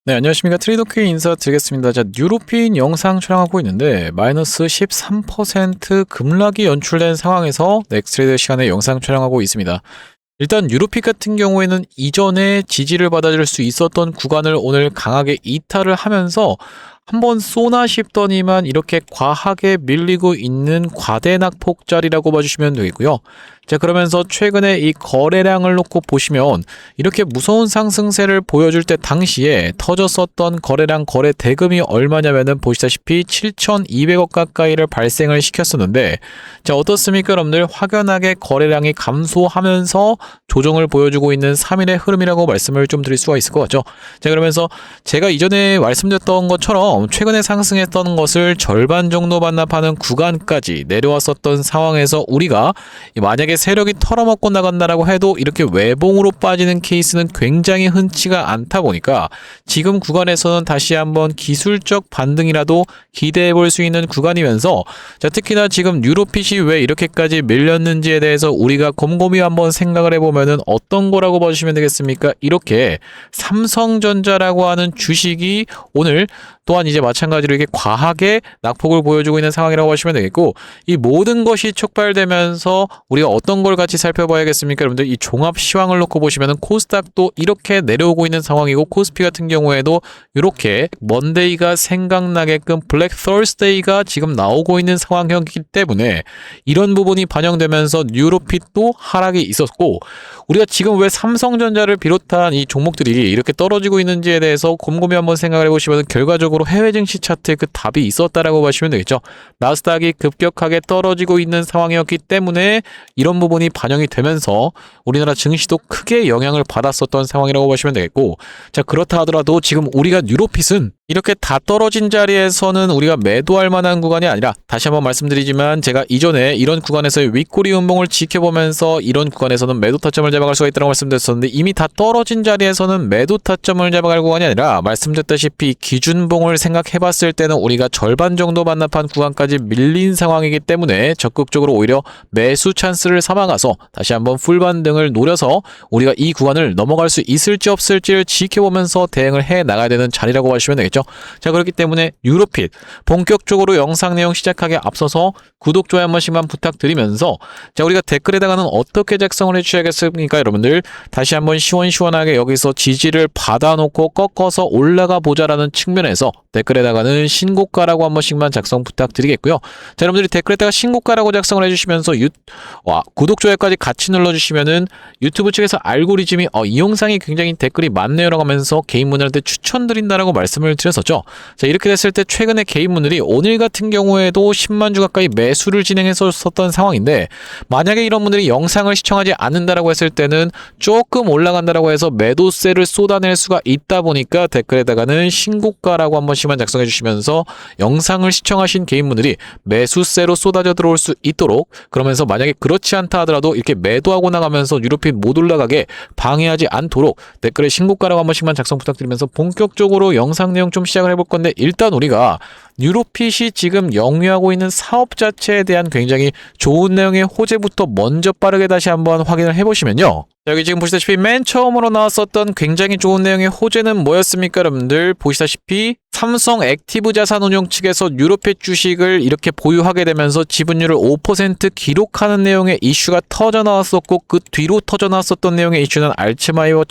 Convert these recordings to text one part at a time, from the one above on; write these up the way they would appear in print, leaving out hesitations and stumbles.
네, 안녕하십니까. 트레이더큐 인사드리겠습니다. 자, 뉴로핀 영상 촬영하고 있는데 마이너스 13% 급락이 연출된 상황에서 넥스트레이더 시간에 영상 촬영하고 있습니다. 일단 뉴로핏 같은 경우에는 이전에 지지를 받아줄 수 있었던 구간을 오늘 강하게 이탈을 하면서 한번 쏘나 싶더니만 이렇게 과하게 밀리고 있는 과대낙폭 자리라고 봐주시면 되겠고요. 자, 그러면서 최근에 이 거래량을 놓고 보시면 이렇게 무서운 상승세를 보여줄 때 당시에 터졌었던 거래량 거래 대금이 얼마냐면은 보시다시피 7,200억 가까이를 발생을 시켰었는데, 자, 어떻습니까 여러분들? 확연하게 거래량이 감소하면서 조정을 보여주고 있는 3일의 흐름이라고 말씀을 좀 드릴 수가 있을 것 같죠. 자, 그러면서 제가 이전에 말씀드렸던 것처럼 최근에 상승했던 것을 절반 정도 반납하는 구간까지 내려왔었던 상황에서 우리가 만약에 세력이 털어먹고 나간다라고 해도 이렇게 외봉으로 빠지는 케이스는 굉장히 흔치가 않다 보니까 지금 구간에서는 다시 한번 기술적 반등이라도 기대해 볼 수 있는 구간이면서, 자, 특히나 지금 뉴로핏이 왜 이렇게까지 밀렸는지에 대해서 우리가 곰곰이 한번 생각을 해보면은 어떤 거라고 봐주시면 되겠습니까? 이렇게 삼성전자라고 하는 주식이 오늘 또한 이제 마찬가지로 이렇게 과하게 낙폭을 보여주고 있는 상황이라고 하시면 되겠고, 이 모든 것이 촉발되면서 우리가 어떤 걸 같이 살펴봐야겠습니까? 여러분들 이 종합 시황을 놓고 보시면은 코스닥도 이렇게 내려오고 있는 상황이고, 코스피 같은 경우에도 이렇게 먼데이가 생각나게끔 블랙 서스데이가 지금 나오고 있는 상황이기 때문에 이런 부분이 반영되면서 뉴로핏도 하락이 있었고, 우리가 지금 왜 삼성전자를 비롯한 이 종목들이 이렇게 떨어지고 있는지에 대해서 곰곰이 한번 생각을 해보시면 결과적으로 해외 증시 차트에 그 답이 있었다라고 보시면 되겠죠. 나스닥이 급격하게 떨어지고 있는 상황이었기 때문에 이런 부분이 반영이 되면서 우리나라 증시도 크게 영향을 받았었던 상황이라고 보시면 되겠고, 자, 그렇다 하더라도 지금 우리가 뉴로핏은 이렇게 다 떨어진 자리에서는 우리가 매도할 만한 구간이 아니라, 다시 한번 말씀드리지만 제가 이전에 이런 구간에서의 윗꼬리 운봉을 지켜보면서 이런 구간에서는 매도 타점을 잡아갈 수가 있다고 말씀드렸었는데, 이미 다 떨어진 자리에서는 매도 타점을 잡아갈 구간이 아니라 말씀드렸다시피 기준봉을 생각해봤을 때는 우리가 절반 정도 반납한 구간까지 밀린 상황이기 때문에 적극적으로 오히려 매수 찬스를 삼아가서 다시 한번 풀반등을 노려서 우리가 이 구간을 넘어갈 수 있을지 없을지를 지켜보면서 대응을 해 나가야 되는 자리라고 하시면 되겠죠. 자, 그렇기 때문에 뉴로핏 본격적으로 영상 내용 시작하기에 앞서서 구독, 좋아요 한 번씩만 부탁드리면서, 자, 우리가 댓글에다가는 어떻게 작성을 해주셔야겠습니까 여러분들? 다시 한번 시원시원하게 여기서 지지를 받아놓고 꺾어서 올라가 보자라는 측면에서 댓글에다가는 신고가라고 한 번씩만 작성 부탁드리겠고요. 자, 여러분들이 댓글에다가 신고가라고 작성을 해주시면서 구독, 좋아요까지 같이 눌러주시면은 유튜브 측에서 알고리즘이 이 영상이 굉장히 댓글이 많네요라고 하면서 개인분들한테 추천드린다라고 말씀을 드렸었죠. 자, 이렇게 됐을 때 최근에 개인분들이 오늘 같은 경우에도 10만 주 가까이 매수를 진행했었던 상황인데, 만약에 이런 분들이 영상을 시청하지 않는다라고 했을 때는 조금 올라간다라고 해서 매도세를 쏟아낼 수가 있다 보니까 댓글에다가는 신고가라고 한 번씩만 작성해 주시면서 영상을 시청하신 개인분들이 매수세로 쏟아져 들어올 수 있도록, 그러면서 만약에 그렇지 않다 하더라도 이렇게 매도하고 나가면서 뉴로핏 못 올라가게 방해하지 않도록 댓글에 신고가라고 한 번씩만 작성 부탁드리면서 본격적으로 영상 내용 좀 시작을 해볼 건데, 일단 우리가 뉴로핏이 지금 영위하고 있는 사업 자체에 대한 굉장히 좋은 내용의 호재부터 먼저 빠르게 다시 한번 확인을 해보시면요. 여기 지금 보시다시피 맨 처음으로 나왔었던 굉장히 좋은 내용의 호재는 뭐였습니까 여러분들? 보시다시피 삼성 액티브 자산운용 측에서 뉴로핏 주식을 이렇게 보유하게 되면서 지분율을 5% 기록하는 내용의 이슈가 터져 나왔었고, 그 뒤로 터져 나왔었던 내용의 이슈는 알츠하이머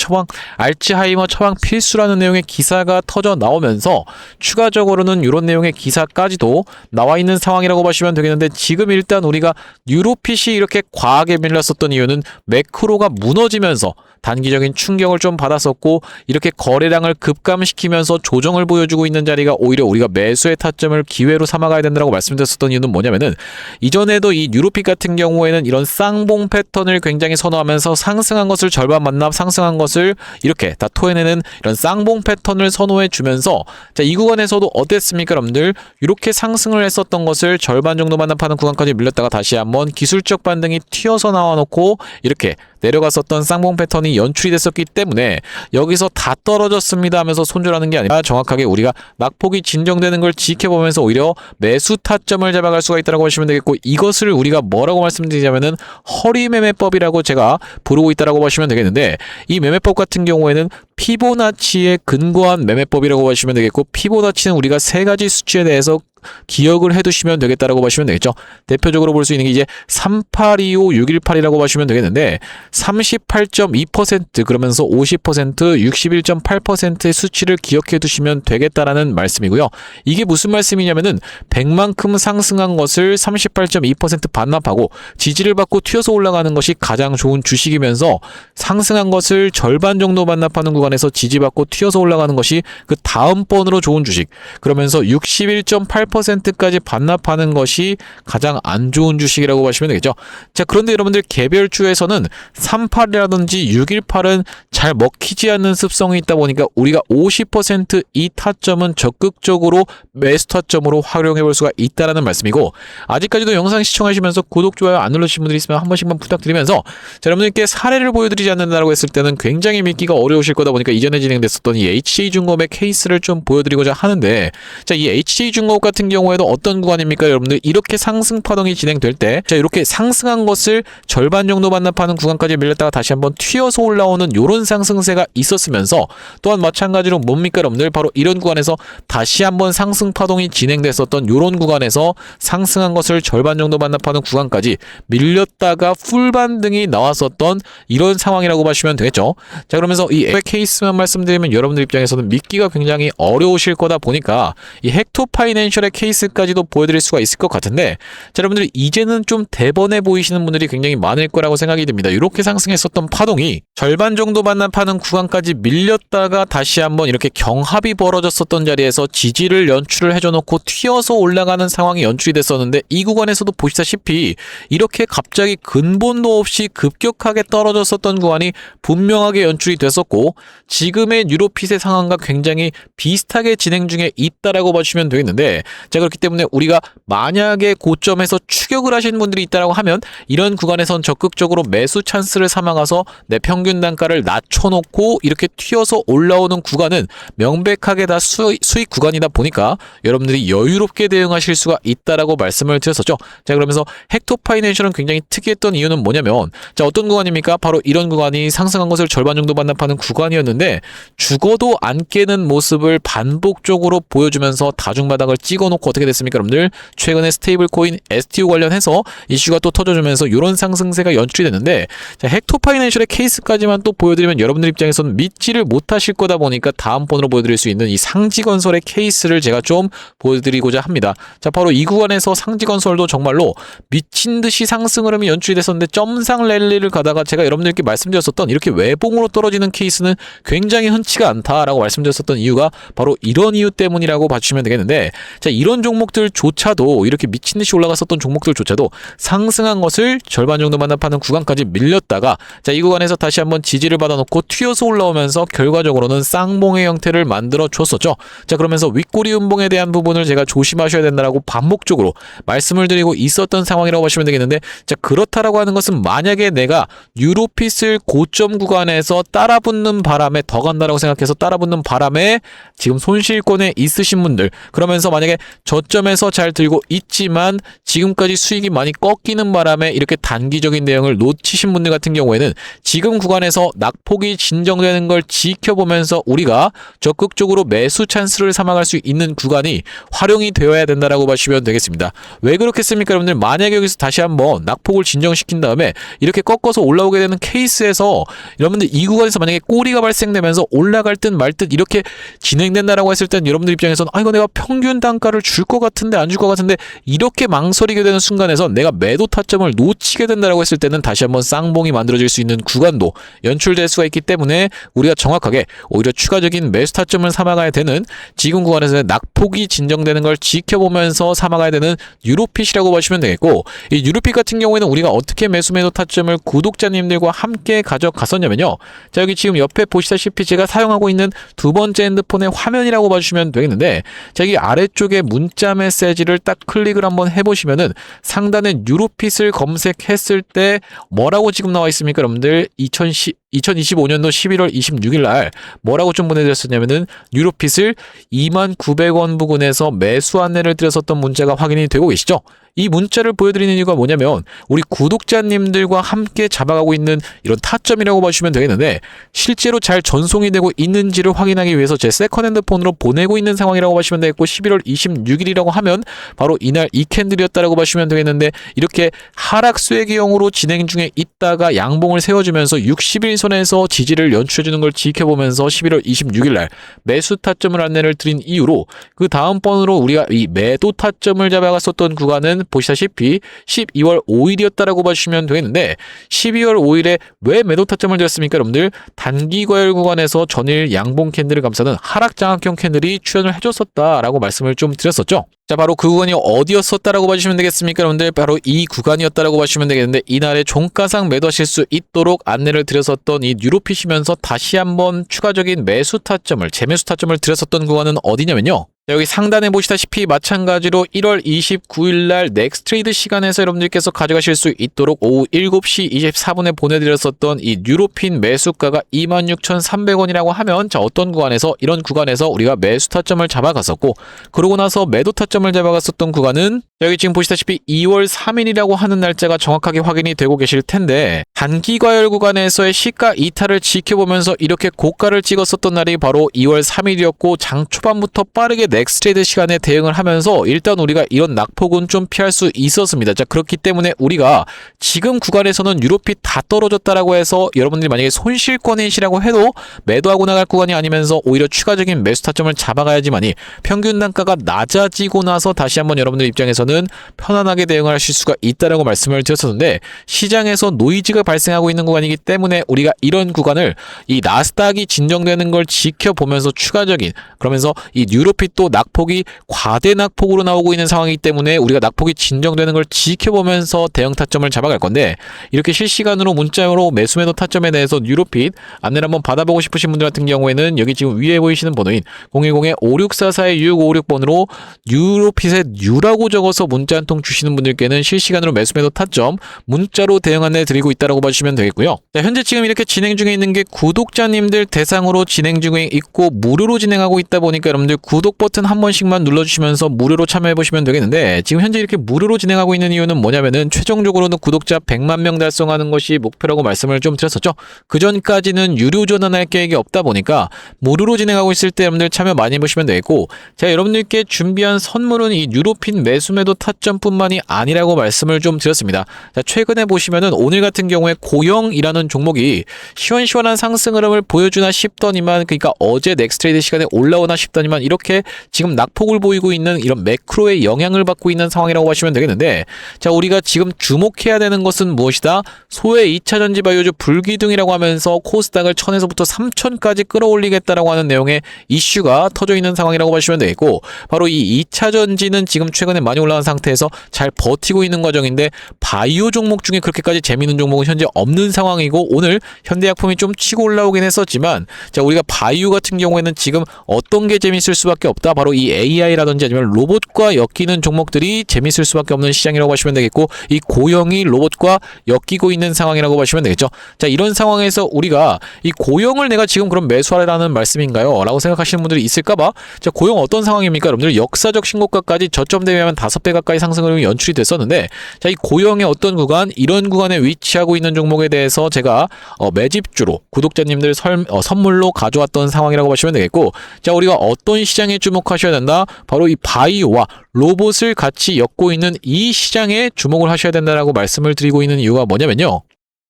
처방 필수라는 내용의 기사가 터져 나오면서 추가적으로는 이런 내용의 기사까지도 나와 있는 상황이라고 보시면 되겠는데, 지금 일단 우리가 뉴로핏이 이렇게 과하게 밀렸었던 이유는 매크로가 무너지면서 단기적인 충격을 좀 받았었고, 이렇게 거래량을 급감시키면서 조정을 보여주고 있는 자리가 오히려 우리가 매수의 타점을 기회로 삼아가야 된다고 말씀드렸었던 이유는 뭐냐면은, 이전에도 이 뉴로핏 같은 경우에는 이런 쌍봉 패턴을 굉장히 선호하면서 상승한 것을 절반 반납, 상승한 것을 이렇게 다 토해내는 이런 쌍봉 패턴을 선호해 주면서, 자, 이 구간에서도 어땠습니까 여러분들? 이렇게 상승을 했었던 것을 절반 정도 반납하는 구간까지 밀렸다가 다시 한번 기술적 반등이 튀어서 나와놓고 이렇게 내려갔었던 쌍봉 패턴이 연출이 됐었기 때문에 여기서 다 떨어졌습니다 하면서 손절하는 게 아니라 정확하게 우리가 낙폭이 진정되는 걸 지켜보면서 오히려 매수 타점을 잡아갈 수가 있다고 보시면 되겠고, 이것을 우리가 뭐라고 말씀드리자면은 허리 매매법이라고 제가 부르고 있다고 보시면 되겠는데, 이 매매법 같은 경우에는 피보나치에 근거한 매매법이라고 보시면 되겠고, 피보나치는 우리가 세 가지 수치에 대해서 기억을 해두시면 되겠다라고 보시면 되겠죠. 대표적으로 볼 수 있는 게 이제 3825, 618이라고 보시면 되겠는데 38.2% 그러면서 50%, 61.8%의 수치를 기억해 두시면 되겠다라는 말씀이고요. 이게 무슨 말씀이냐면은 100만큼 상승한 것을 38.2% 반납하고 지지를 받고 튀어서 올라가는 것이 가장 좋은 주식이면서, 상승한 것을 절반 정도 반납하는 구간에서 지지받고 튀어서 올라가는 것이 그 다음번으로 좋은 주식, 그러면서 61.8%까지 반납하는 것이 가장 안 좋은 주식이라고 보시면 되겠죠. 자, 그런데 여러분들 개별주에서는 38이라든지 618은 잘 먹히지 않는 습성이 있다 보니까 우리가 50% 타점은 적극적으로 매수 타점으로 활용해 볼 수가 있다라는 말씀이고, 아직까지도 영상 시청하시면서 구독, 좋아요 안 눌러주신 분들이 있으면 한 번씩만 부탁드리면서, 자, 여러분들께 사례를 보여드리지 않는다라고 했을 때는 굉장히 믿기가 어려우실 거다 보니까 이전에 진행됐었던 이 HJ중공업의 케이스를 좀 보여드리고자 하는데, 자, 이 HJ중공업 같은 경우에도 어떤 구간입니까? 여러분들 이렇게 상승 파동이 진행될 때, 자, 이렇게 상승한 것을 절반 정도 반납하는 구간까지 밀렸다가 다시 한번 튀어서 올라오는 요런 상승세가 있었으면서, 또한 마찬가지로 뭡니까 여러분들, 바로 이런 구간에서 다시 한번 상승 파동이 진행됐었던 요런 구간에서 상승한 것을 절반 정도 반납하는 구간까지 밀렸다가 풀 반등이 나왔었던 이런 상황이라고 보시면 되겠죠. 자, 그러면서 이 케이스만 말씀드리면 여러분들 입장에서는 믿기가 굉장히 어려우실 거다 보니까 이 헥토파이낸셜의 케이스까지도 보여드릴 수가 있을 것 같은데, 자, 여러분들 이제는 좀 대번해 보이시는 분들이 굉장히 많을 거라고 생각이 듭니다. 이렇게 상승했었던 파동이 절반 정도 반납하는 구간까지 밀렸다가 다시 한번 이렇게 경합이 벌어졌었던 자리에서 지지를 연출을 해줘놓고 튀어서 올라가는 상황이 연출이 됐었는데, 이 구간에서도 보시다시피 이렇게 갑자기 근본도 없이 급격하게 떨어졌었던 구간이 분명하게 연출이 됐었고, 지금의 뉴로핏의 상황과 굉장히 비슷하게 진행 중에 있다라고 봐주시면 되겠는데, 자, 그렇기 때문에 우리가 만약에 고점에서 추격을 하시는 분들이 있다라고 하면 이런 구간에선 적극적으로 매수 찬스를 삼아가서 내 평균 단가를 낮춰놓고 이렇게 튀어서 올라오는 구간은 명백하게 다 수익 구간이다 보니까 여러분들이 여유롭게 대응하실 수가 있다라고 말씀을 드렸었죠. 자, 그러면서 헥토파이낸셜은 굉장히 특이했던 이유는 뭐냐면, 자, 어떤 구간입니까? 바로 이런 구간이 상승한 것을 절반 정도 반납하는 구간이었는데 죽어도 안 깨는 모습을 반복적으로 보여주면서 다중바닥을 찍어놓고 어떻게 됐습니까 여러분들? 최근에 스테이블 코인 STO 관련해서 이슈가 또 터져주면서 이런 상승세가 연출이 됐는데, 자, 헥토파이낸셜의 케이스까지만 또 보여드리면 여러분들 입장에서는 믿지를 못하실 거다 보니까 다음번으로 보여드릴 수 있는 이 상지건설의 케이스를 제가 좀 보여드리고자 합니다. 자, 바로 이 구간에서 상지건설도 정말로 미친듯이 상승 흐름이 연출이 됐었는데 점상 랠리를 가다가 제가 여러분들께 말씀드렸었던 이렇게 외봉으로 떨어지는 케이스는 굉장히 흔치가 않다라고 말씀드렸었던 이유가 바로 이런 이유 때문이라고 봐주시면 되겠는데, 자, 이런 종목들조차도 이렇게 미친듯이 올라갔었던 종목들조차도 상승한 것을 절반 정도 반납하는 구간까지 밀렸다가, 자, 이 구간에서 다시 한번 지지를 받아놓고 튀어서 올라오면서 결과적으로는 쌍봉의 형태를 만들어 줬었죠. 자, 그러면서 윗꼬리 음봉에 대한 부분을 제가 조심하셔야 된다라고 반복적으로 말씀을 드리고 있었던 상황이라고 보시면 되겠는데, 자, 그렇다라고 하는 것은 만약에 내가 뉴로핏을 고점 구간에서 따라붙는 바람에 더 간다라고 생각해서 따라붙는 바람에 지금 손실권에 있으신 분들, 그러면서 만약에 저점에서 잘 들고 있지만 지금까지 수익이 많이 꺾이는 바람에 이렇게 단기적인 대응을 놓치신 분들 같은 경우에는 지금 구간에서 낙폭이 진정되는 걸 지켜보면서 우리가 적극적으로 매수 찬스를 삼아갈 수 있는 구간이 활용이 되어야 된다라고 보시면 되겠습니다. 왜 그렇겠습니까 여러분들? 만약에 여기서 다시 한번 낙폭을 진정시킨 다음에 이렇게 꺾어서 올라오게 되는 케이스에서 여러분들 이 구간에서 만약에 꼬리가 발생되면서 올라갈 듯 말 듯 이렇게 진행된다라고 했을 땐 여러분들 입장에서는 이거 내가 평균 단가를 줄 것 같은데 안 줄 것 같은데 이렇게 망설이게 되는 순간에서 내가 매도 타점을 놓치게 된다라고 했을 때는 다시 한번 쌍봉이 만들어질 수 있는 구간도 연출될 수가 있기 때문에 우리가 정확하게 오히려 추가적인 매수 타점을 삼아가야 되는 지금 구간에서의 낙폭이 진정되는 걸 지켜보면서 삼아가야 되는 유로핏이라고 보시면 되겠고, 이 유로핏 같은 경우에는 우리가 어떻게 매수 매도 타점을 구독자님들과 함께 가져갔었냐면요. 자, 여기 지금 옆에 보시다시피 제가 사용하고 있는 두 번째 핸드폰의 화면이라고 봐주시면 되겠는데, 자, 여기 아래쪽에 문자 메시지를 딱 클릭을 한번 해보시면은 상단에 유로핏을 검색했을 때 뭐라고 지금 나와 있습니까? 여러분들 2025년도 11월 26일 날 뭐라고 좀 보내드렸었냐면은 유로핏을 29,000원 부근에서 매수 안내를 드렸었던 문자가 확인이 되고 계시죠? 이 문자를 보여드리는 이유가 뭐냐면 우리 구독자님들과 함께 잡아가고 있는 이런 타점이라고 봐주시면 되겠는데, 실제로 잘 전송이 되고 있는지를 확인하기 위해서 제 세컨 핸드폰으로 보내고 있는 상황이라고 봐주시면 되겠고, 11월 26일이라고 하면 바로 이날 이 캔들이었다라고 봐주시면 되겠는데, 이렇게 하락 쐐기형으로 진행 중에 있다가 양봉을 세워주면서 60일선에서 지지를 연출해주는 걸 지켜보면서 11월 26일 날 매수 타점을 안내를 드린 이후로 그 다음번으로 우리가 이 매도 타점을 잡아갔었던 구간은 보시다시피 12월 5일이었다라고 봐주시면 되겠는데, 12월 5일에 왜 매도 타점을 드렸습니까? 여러분들 단기 과열 구간에서 전일 양봉 캔들을 감싸는 하락 장악형 캔들이 출현을 해줬었다라고 말씀을 좀 드렸었죠. 자, 바로 그 구간이 어디였었다라고 봐주시면 되겠습니까? 여러분들 바로 이 구간이었다라고 봐주시면 되겠는데, 이날에 종가상 매도하실 수 있도록 안내를 드렸었던 이 뉴로핏이면서 다시 한번 추가적인 매수 타점을, 재매수 타점을 드렸었던 구간은 어디냐면요. 여기 상단에 보시다시피 마찬가지로 1월 29일 날 넥스트레이드 시간에서 여러분들께서 가져가실 수 있도록 오후 7시 24분에 보내드렸었던 이 뉴로핀 매수가가 26,300원이라고 하면, 자, 어떤 구간에서, 이런 구간에서 우리가 매수 타점을 잡아갔었고, 그러고 나서 매도 타점을 잡아갔었던 구간은 여기 지금 보시다시피 2월 3일이라고 하는 날짜가 정확하게 확인이 되고 계실 텐데, 단기 과열 구간에서의 시가 이탈을 지켜보면서 이렇게 고가를 찍었었던 날이 바로 2월 3일이었고, 장 초반부터 빠르게 넥스트레이드 시간에 대응을 하면서 일단 우리가 이런 낙폭은 좀 피할 수 있었습니다. 자, 그렇기 때문에 우리가 지금 구간에서는 유로핏 다 떨어졌다라고 해서 여러분들이 만약에 손실권이시라고 해도 매도하고 나갈 구간이 아니면서 오히려 추가적인 매수 타점을 잡아가야지만이 평균 단가가 낮아지고 나서 다시 한번 여러분들 입장에서는 편안하게 대응을 하실 수가 있다라고 말씀을 드렸었는데, 시장에서 노이즈가 발생하고 있는 구간이기 때문에 우리가 이런 구간을 이 나스닥이 진정되는 걸 지켜보면서 추가적인, 그러면서 이 유로핏도 낙폭이 과대 낙폭으로 나오고 있는 상황이기 때문에 우리가 낙폭이 진정되는 걸 지켜보면서 대형 타점을 잡아갈 건데, 이렇게 실시간으로 문자로 매수 매도 타점에 대해서 유로핏 안내를 한번 받아보고 싶으신 분들 같은 경우에는 여기 지금 위에 보이시는 번호인 010-5644-6656번으로 유로핏에 U라고 적어서 문자 한 통 주시는 분들께는 실시간으로 매수 매도 타점 문자로 대응 안내 드리고 있다라고 봐주시면 되겠고요. 자, 현재 지금 이렇게 진행 중에 있는 게 구독자님들 대상으로 진행 중에 있고 무료로 진행하고 있다 보니까 여러분들 구독 버튼 한 번씩만 눌러주시면서 무료로 참여해보시면 되겠는데, 지금 현재 이렇게 무료로 진행하고 있는 이유는 뭐냐면은 최종적으로는 구독자 100만 명 달성하는 것이 목표라고 말씀을 좀 드렸었죠. 그 전까지는 유료 전환할 계획이 없다 보니까 무료로 진행하고 있을 때 여러분들 참여 많이 해보시면 되겠고, 제가 여러분들께 준비한 선물은 이 유로핀 매수 매도 타점뿐만이 아니라고 말씀을 좀 드렸습니다. 자, 최근에 보시면은 오늘 같은 경우에 고영이라는 종목이 시원시원한 상승 흐름을 보여주나 싶더니만, 그러니까 어제 넥스트레이드 시간에 올라오나 싶더니만 이렇게 지금 낙폭을 보이고 있는 이런 매크로의 영향을 받고 있는 상황이라고 보시면 되겠는데, 자, 우리가 지금 주목해야 되는 것은 무엇이다? 소외 2차 전지 바이오주 불기둥이라고 하면서 코스닥을 1000에서부터 3000까지 끌어올리겠다라고 하는 내용의 이슈가 터져 있는 상황이라고 보시면 되겠고, 바로 이 2차 전지는 지금 최근에 많이 올라간 상태에서 잘 버티고 있는 과정인데, 바이오 종목 중에 그렇게까지 재미있는 종목은 현재 없는 상황이고, 오늘 현대약품이 좀 치고 올라오긴 했었지만, 자, 우리가 바이오 같은 경우에는 지금 어떤 게 재밌을 수밖에 없다? 바로 이 AI라든지 아니면 로봇과 엮이는 종목들이 재밌을 수밖에 없는 시장이라고 보시면 되겠고, 이 고영이 로봇과 엮이고 있는 상황이라고 보시면 되겠죠. 자, 이런 상황에서 우리가 이 고영을 내가 지금 그럼 매수하라는 말씀인가요? 라고 생각하시는 분들이 있을까봐, 자, 고영 어떤 상황입니까? 여러분들 역사적 신고가까지 저점 대비하면 5배 가까이 상승 흐름이 연출이 됐었는데, 자, 이 고영의 어떤 구간, 이런 구간에 위치하고 있는 종목에 대해서 제가 매집주로 구독자님들 선물로 가져왔던 상황이라고 보시면 되겠고, 자, 우리가 어떤 시장에 주목하셔야 된다? 바로 이 바이오와 로봇을 같이 엮고 있는 이 시장에 주목을 하셔야 된다라고 말씀을 드리고 있는 이유가 뭐냐면요.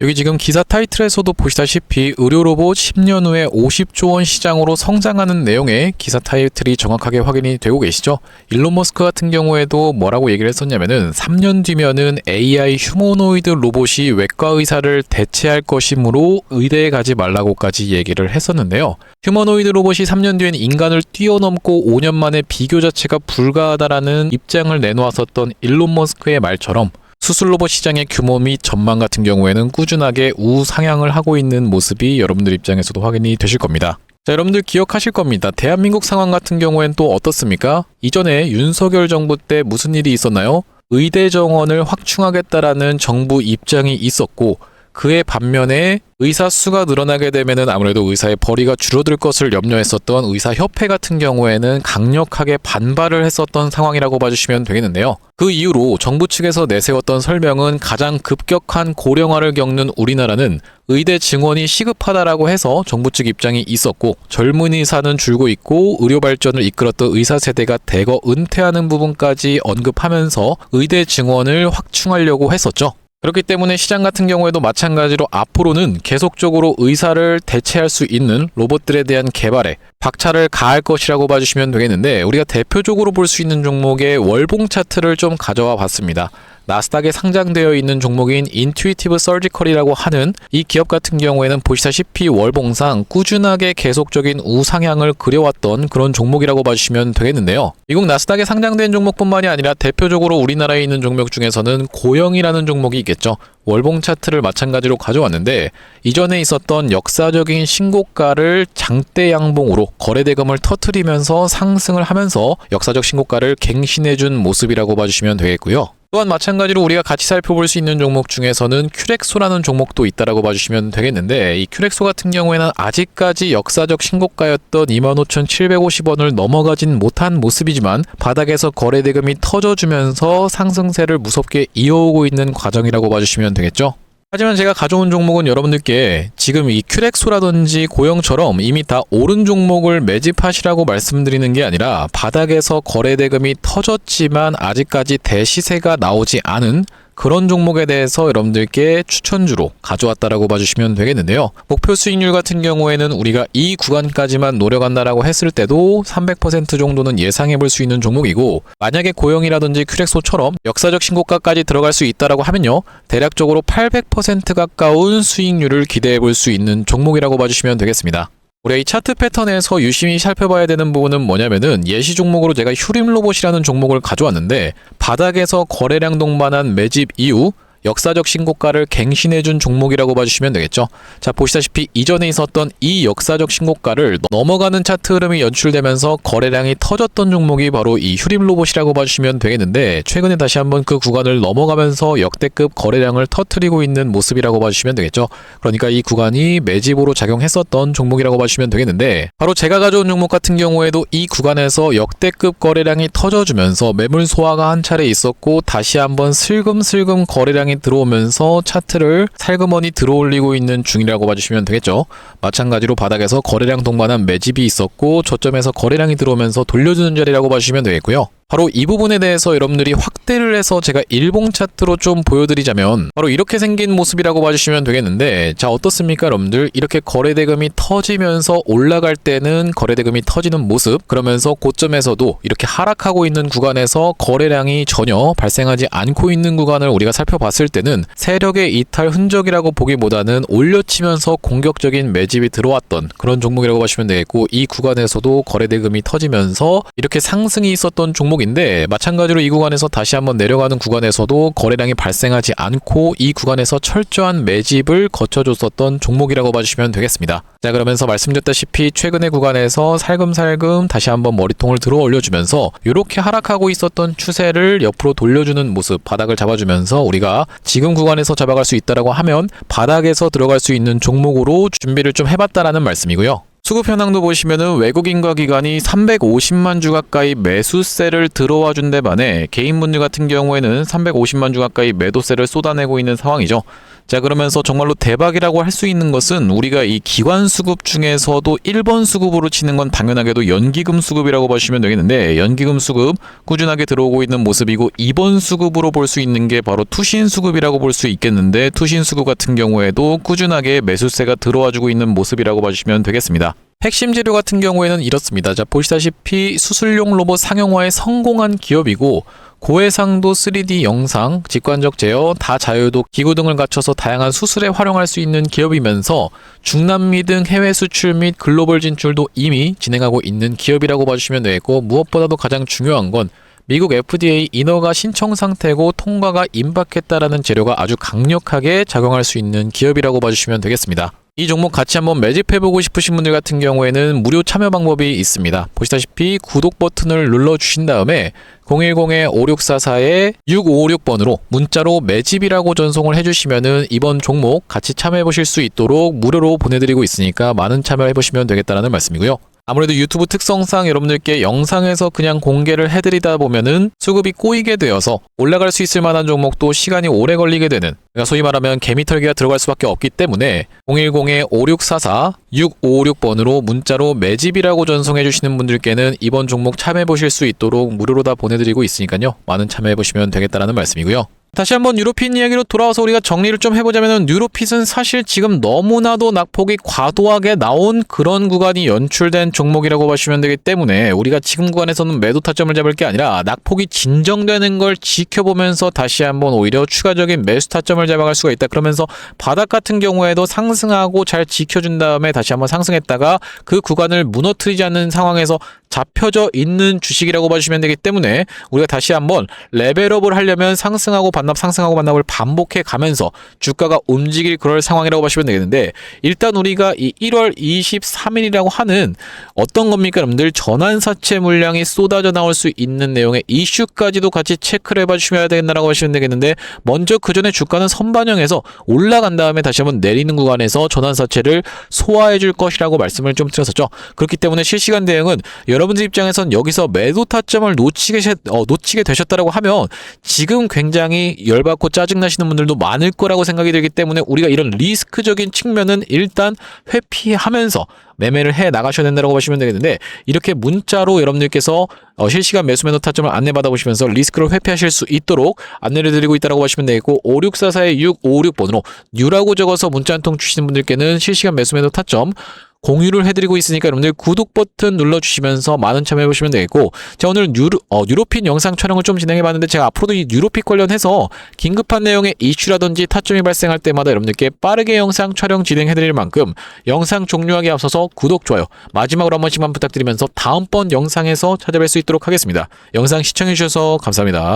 여기 지금 기사 타이틀에서도 보시다시피 의료로봇 10년 후에 50조 원 시장으로 성장하는 내용의 기사 타이틀이 정확하게 확인이 되고 계시죠? 일론 머스크 같은 경우에도 뭐라고 얘기를 했었냐면은 3년 뒤면은 AI 휴머노이드 로봇이 외과 의사를 대체할 것이므로 의대에 가지 말라고까지 얘기를 했었는데요. 휴머노이드 로봇이 3년 뒤엔 인간을 뛰어넘고 5년 만에 비교 자체가 불가하다라는 입장을 내놓았었던 일론 머스크의 말처럼 수술 로봇 시장의 규모 및 전망 같은 경우에는 꾸준하게 우상향을 하고 있는 모습이 여러분들 입장에서도 확인이 되실 겁니다. 자, 여러분들 기억하실 겁니다. 대한민국 상황 같은 경우엔 또 어떻습니까? 이전에 윤석열 정부 때 무슨 일이 있었나요? 의대 정원을 확충하겠다라는 정부 입장이 있었고 그에 반면에 의사 수가 늘어나게 되면은 아무래도 의사의 벌이가 줄어들 것을 염려했었던 의사협회 같은 경우에는 강력하게 반발을 했었던 상황이라고 봐주시면 되겠는데요. 그 이후로 정부 측에서 내세웠던 설명은 가장 급격한 고령화를 겪는 우리나라는 의대 증원이 시급하다라고 해서 정부 측 입장이 있었고 젊은 의사는 줄고 있고 의료 발전을 이끌었던 의사 세대가 대거 은퇴하는 부분까지 언급하면서 의대 증원을 확충하려고 했었죠. 그렇기 때문에 시장 같은 경우에도 마찬가지로 앞으로는 계속적으로 의사를 대체할 수 있는 로봇들에 대한 개발에 박차를 가할 것이라고 봐주시면 되겠는데 우리가 대표적으로 볼 수 있는 종목의 월봉 차트를 좀 가져와 봤습니다. 나스닥에 상장되어 있는 종목인 인투이티브 서지컬이라고 하는 이 기업 같은 경우에는 보시다시피 월봉상 꾸준하게 계속적인 우상향을 그려왔던 그런 종목이라고 봐주시면 되겠는데요. 미국 나스닥에 상장된 종목뿐만이 아니라 대표적으로 우리나라에 있는 종목 중에서는 고영이라는 종목이 있겠죠. 월봉 차트를 마찬가지로 가져왔는데 이전에 있었던 역사적인 신고가를 장대 양봉으로 거래대금을 터트리면서 상승을 하면서 역사적 신고가를 갱신해준 모습이라고 봐주시면 되겠고요. 또한 마찬가지로 우리가 같이 살펴볼 수 있는 종목 중에서는 큐렉소라는 종목도 있다라고 봐주시면 되겠는데 이 큐렉소 같은 경우에는 아직까지 역사적 신고가였던 25,750원을 넘어가진 못한 모습이지만 바닥에서 거래대금이 터져주면서 상승세를 무섭게 이어오고 있는 과정이라고 봐주시면 되겠죠. 하지만 제가 가져온 종목은 여러분들께 지금 이 큐렉소라든지 고영처럼 이미 다 오른 종목을 매집하시라고 말씀드리는 게 아니라 바닥에서 거래대금이 터졌지만 아직까지 대시세가 나오지 않은 그런 종목에 대해서 여러분들께 추천주로 가져왔다라고 봐주시면 되겠는데요. 목표 수익률 같은 경우에는 우리가 이 구간까지만 노려간다라고 했을 때도 300% 정도는 예상해 볼 수 있는 종목이고 만약에 고영이라든지 큐렉소처럼 역사적 신고가까지 들어갈 수 있다라고 하면요. 대략적으로 800% 가까운 수익률을 기대해 볼 수 있는 종목이라고 봐주시면 되겠습니다. 우리가 이 차트 패턴에서 유심히 살펴봐야 되는 부분은 뭐냐면은 예시 종목으로 제가 휴림로봇이라는 종목을 가져왔는데 바닥에서 거래량 동반한 매집 이후 역사적 신고가를 갱신해준 종목이라고 봐주시면 되겠죠. 자, 보시다시피 이전에 있었던 이 역사적 신고가를 넘어가는 차트 흐름이 연출되면서 거래량이 터졌던 종목이 바로 이 휴림로봇이라고 봐주시면 되겠는데 최근에 다시 한번 그 구간을 넘어가면서 역대급 거래량을 터뜨리고 있는 모습이라고 봐주시면 되겠죠. 그러니까 이 구간이 매집으로 작용했었던 종목이라고 봐주시면 되겠는데 바로 제가 가져온 종목 같은 경우에도 이 구간에서 역대급 거래량이 터져주면서 매물 소화가 한 차례 있었고 다시 한번 슬금슬금 거래량이 들어오면서 차트를 살그머니 들어올리고 있는 중이라고 봐주시면 되겠죠. 마찬가지로 바닥에서 거래량 동반한 매집이 있었고 저점에서 거래량이 들어오면서 돌려주는 자리라고 봐주시면 되겠고요. 바로 이 부분에 대해서 여러분들이 확대를 해서 제가 일봉 차트로 좀 보여드리자면 바로 이렇게 생긴 모습이라고 봐주시면 되겠는데 자 어떻습니까 여러분들? 이렇게 거래대금이 터지면서 올라갈 때는 거래대금이 터지는 모습 그러면서 고점에서도 이렇게 하락하고 있는 구간에서 거래량이 전혀 발생하지 않고 있는 구간을 우리가 살펴봤을 때는 세력의 이탈 흔적이라고 보기보다는 올려치면서 공격적인 매집이 들어왔던 그런 종목이라고 보시면 되겠고 이 구간에서도 거래대금이 터지면서 이렇게 상승이 있었던 종목인데 마찬가지로 이 구간에서 다시 한번 내려가는 구간에서도 거래량이 발생하지 않고 이 구간에서 철저한 매집을 거쳐줬었던 종목이라고 봐주시면 되겠습니다. 자 그러면서 말씀드렸다시피 최근의 구간에서 살금살금 다시 한번 머리통을 들어 올려주면서 이렇게 하락하고 있었던 추세를 옆으로 돌려주는 모습 바닥을 잡아주면서 우리가 지금 구간에서 잡아갈 수 있다라고 하면 바닥에서 들어갈 수 있는 종목으로 준비를 좀 해봤다라는 말씀이고요. 수급 현황도 보시면은 외국인과 기관이 350만 주 가까이 매수세를 들어와 준 데 반해 개인분들 같은 경우에는 350만 주 가까이 매도세를 쏟아내고 있는 상황이죠. 자, 그러면서 정말로 대박이라고 할 수 있는 것은 우리가 이 기관 수급 중에서도 1번 수급으로 치는 건 당연하게도 연기금 수급이라고 보시면 되겠는데, 연기금 수급 꾸준하게 들어오고 있는 모습이고, 2번 수급으로 볼 수 있는 게 바로 투신 수급이라고 볼 수 있겠는데, 투신 수급 같은 경우에도 꾸준하게 매수세가 들어와주고 있는 모습이라고 봐주시면 되겠습니다. 핵심 재료 같은 경우에는 이렇습니다. 자, 보시다시피 수술용 로봇 상용화에 성공한 기업이고, 고해상도 3D 영상, 직관적 제어, 다자유도 기구 등을 갖춰서 다양한 수술에 활용할 수 있는 기업이면서 중남미 등 해외 수출 및 글로벌 진출도 이미 진행하고 있는 기업이라고 봐주시면 되겠고, 무엇보다도 가장 중요한 건 미국 FDA 인허가 신청 상태고 통과가 임박했다라는 재료가 아주 강력하게 작용할 수 있는 기업이라고 봐주시면 되겠습니다. 이 종목 같이 한번 매집해보고 싶으신 분들 같은 경우에는 무료 참여 방법이 있습니다. 보시다시피 구독 버튼을 눌러주신 다음에 010-5644-6556번으로 문자로 매집이라고 전송을 해주시면은 이번 종목 같이 참여해보실 수 있도록 무료로 보내드리고 있으니까 많은 참여해보시면 되겠다는 말씀이고요. 아무래도 유튜브 특성상 여러분들께 영상에서 그냥 공개를 해드리다 보면은 수급이 꼬이게 되어서 올라갈 수 있을 만한 종목도 시간이 오래 걸리게 되는, 그러니까 소위 말하면 개미털기가 들어갈 수밖에 없기 때문에 010-5644-6556번으로 문자로 매집이라고 전송해 주시는 분들께는 이번 종목 참여해 보실 수 있도록 무료로 다 보내드리고 있으니까요. 많은 참여해 보시면 되겠다는 말씀이고요. 다시 한번 뉴로핏 이야기로 돌아와서 우리가 정리를 좀 해보자면, 뉴로핏은 사실 지금 너무나도 낙폭이 과도하게 나온 그런 구간이 연출된 종목이라고 보시면 되기 때문에 우리가 지금 구간에서는 매도 타점을 잡을 게 아니라 낙폭이 진정되는 걸 지켜보면서 다시 한번 오히려 추가적인 매수 타점을 잡아갈 수가 있다. 그러면서 바닥 같은 경우에도 상승하고 잘 지켜준 다음에 다시 한번 상승했다가 그 구간을 무너뜨리지 않는 상황에서 잡혀져 있는 주식이라고 봐주시면 되기 때문에 우리가 다시 한번 레벨업을 하려면 상승하고 반납을 반복해 가면서 주가가 움직일 그럴 상황이라고 보시면 되겠는데, 일단 우리가 이 1월 23일이라고 하는 어떤 겁니까 여러분들, 전환사채 물량이 쏟아져 나올 수 있는 내용의 이슈까지도 같이 체크를 해봐 주셔야 되겠다라고 하시면 되겠는데, 먼저 그 전에 주가는 선반영해서 올라간 다음에 다시 한번 내리는 구간에서 전환사채를 소화해 줄 것이라고 말씀을 좀 드렸었죠. 그렇기 때문에 실시간 대응은 여러분들 입장에선 여기서 매도 타점을 놓치게 되셨다라고 하면 지금 굉장히 열받고 짜증나시는 분들도 많을 거라고 생각이 들기 때문에 우리가 이런 리스크적인 측면은 일단 회피하면서 매매를 해 나가셔야 된다고 보시면 되겠는데, 이렇게 문자로 여러분들께서 실시간 매수 매도 타점을 안내받아 보시면서 리스크를 회피하실 수 있도록 안내를 드리고 있다고 보시면 되겠고, 5644-6556번으로 뉴라고 적어서 문자 한 통 주시는 분들께는 실시간 매수 매도 타점 공유를 해드리고 있으니까 여러분들 구독 버튼 눌러주시면서 많은 참여해보시면 되겠고, 제가 오늘 뉴로핏 영상 촬영을 좀 진행해봤는데, 제가 앞으로도 이 뉴로핏 관련해서 긴급한 내용의 이슈라든지 타점이 발생할 때마다 여러분들께 빠르게 영상 촬영 진행해드릴 만큼 영상 종료하기 앞서서 구독, 좋아요 마지막으로 한 번씩만 부탁드리면서 다음번 영상에서 찾아뵐 수 있도록 하겠습니다. 영상 시청해주셔서 감사합니다.